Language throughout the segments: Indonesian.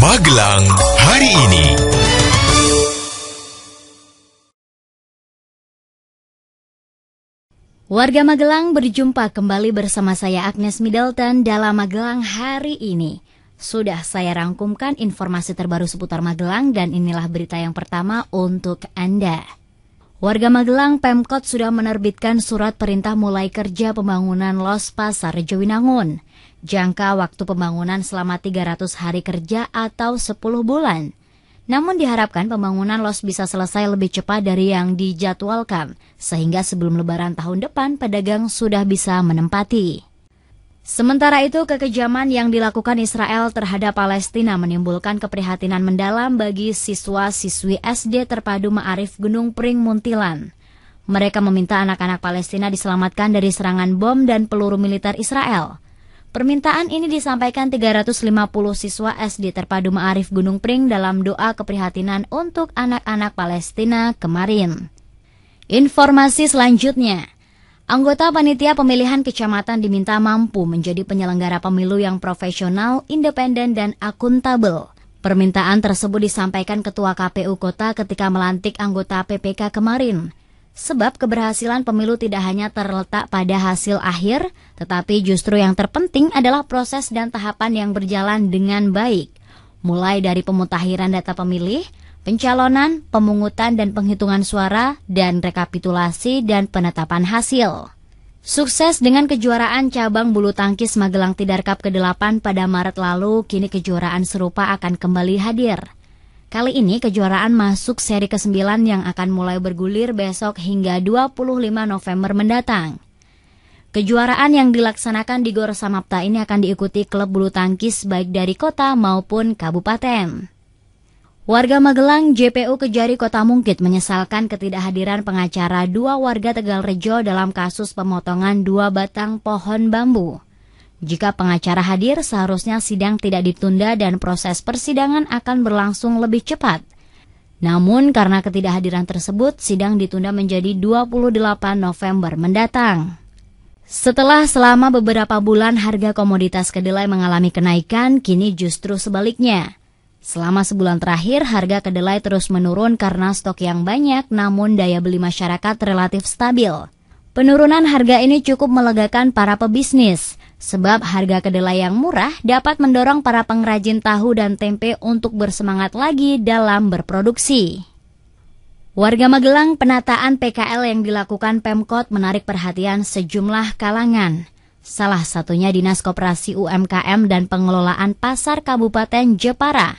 Magelang hari ini. Warga Magelang berjumpa kembali bersama saya Agnes Middleton dalam Magelang hari ini. Sudah saya rangkumkan informasi terbaru seputar Magelang dan inilah berita yang pertama untuk Anda. Warga Magelang, Pemkot sudah menerbitkan surat perintah mulai kerja pembangunan Los Pasar Rejowinangun. Jangka waktu pembangunan selama 300 hari kerja atau 10 bulan. Namun diharapkan pembangunan los bisa selesai lebih cepat dari yang dijadwalkan, sehingga sebelum lebaran tahun depan pedagang sudah bisa menempati. Sementara itu, kekejaman yang dilakukan Israel terhadap Palestina menimbulkan keprihatinan mendalam bagi siswa-siswi SD Terpadu Ma'arif Gunung Pring Muntilan. Mereka meminta anak-anak Palestina diselamatkan dari serangan bom dan peluru militer Israel. Permintaan ini disampaikan 350 siswa SD Terpadu Ma'arif Gunung Pring dalam doa keprihatinan untuk anak-anak Palestina kemarin. Informasi selanjutnya, anggota panitia pemilihan kecamatan diminta mampu menjadi penyelenggara pemilu yang profesional, independen, dan akuntabel. Permintaan tersebut disampaikan Ketua KPU Kota ketika melantik anggota PPK kemarin. Sebab keberhasilan pemilu tidak hanya terletak pada hasil akhir, tetapi justru yang terpenting adalah proses dan tahapan yang berjalan dengan baik. Mulai dari pemutakhiran data pemilih, pencalonan, pemungutan dan penghitungan suara, dan rekapitulasi dan penetapan hasil. Sukses dengan kejuaraan cabang bulu tangkis Magelang Tidar Cup ke-8 pada Maret lalu, kini kejuaraan serupa akan kembali hadir. Kali ini kejuaraan masuk seri ke-9 yang akan mulai bergulir besok hingga 25 November mendatang. Kejuaraan yang dilaksanakan di Gor Samapta ini akan diikuti klub bulu tangkis baik dari kota maupun kabupaten. Warga Magelang, JPU Kejari Kota Mungkit menyesalkan ketidakhadiran pengacara 2 warga Tegalrejo dalam kasus pemotongan 2 batang pohon bambu. Jika pengacara hadir, seharusnya sidang tidak ditunda dan proses persidangan akan berlangsung lebih cepat. Namun, karena ketidakhadiran tersebut, sidang ditunda menjadi 28 November mendatang. Setelah selama beberapa bulan harga komoditas kedelai mengalami kenaikan, kini justru sebaliknya. Selama sebulan terakhir, harga kedelai terus menurun karena stok yang banyak, namun daya beli masyarakat relatif stabil. Penurunan harga ini cukup melegakan para pebisnis, sebab harga kedelai yang murah dapat mendorong para pengrajin tahu dan tempe untuk bersemangat lagi dalam berproduksi. Warga Magelang, penataan PKL yang dilakukan Pemkot menarik perhatian sejumlah kalangan. Salah satunya Dinas Koperasi UMKM dan Pengelolaan Pasar Kabupaten Jepara.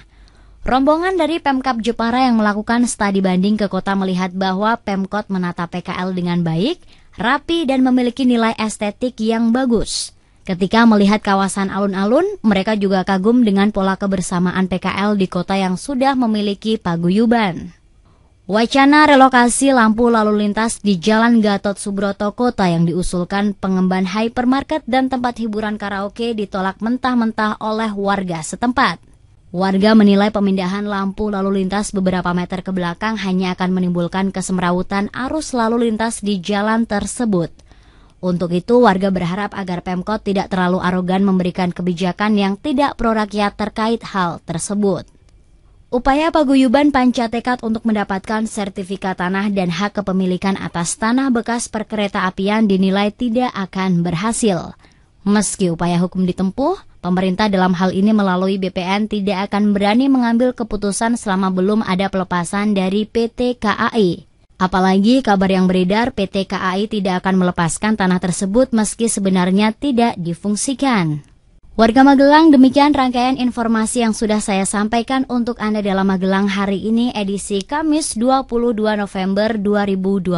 Rombongan dari Pemkab Jepara yang melakukan studi banding ke kota melihat bahwa Pemkot menata PKL dengan baik, rapi dan memiliki nilai estetik yang bagus. Ketika melihat kawasan alun-alun, mereka juga kagum dengan pola kebersamaan PKL di kota yang sudah memiliki paguyuban. Wacana relokasi lampu lalu lintas di Jalan Gatot Subroto Kota yang diusulkan pengemban hypermarket dan tempat hiburan karaoke ditolak mentah-mentah oleh warga setempat. Warga menilai pemindahan lampu lalu lintas beberapa meter ke belakang hanya akan menimbulkan kesemrawutan arus lalu lintas di jalan tersebut. Untuk itu, warga berharap agar Pemkot tidak terlalu arogan memberikan kebijakan yang tidak pro rakyat terkait hal tersebut. Upaya paguyuban panca tekad untuk mendapatkan sertifikat tanah dan hak kepemilikan atas tanah bekas perkereta apian dinilai tidak akan berhasil. Meski upaya hukum ditempuh, pemerintah dalam hal ini melalui BPN tidak akan berani mengambil keputusan selama belum ada pelepasan dari PT KAI. Apalagi kabar yang beredar PT KAI tidak akan melepaskan tanah tersebut meski sebenarnya tidak difungsikan. Warga Magelang, demikian rangkaian informasi yang sudah saya sampaikan untuk Anda dalam Magelang hari ini edisi Kamis 22 November 2012.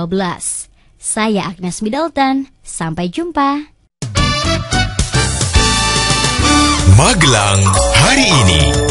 Saya Agnes Middleton, sampai jumpa. Magelang hari ini.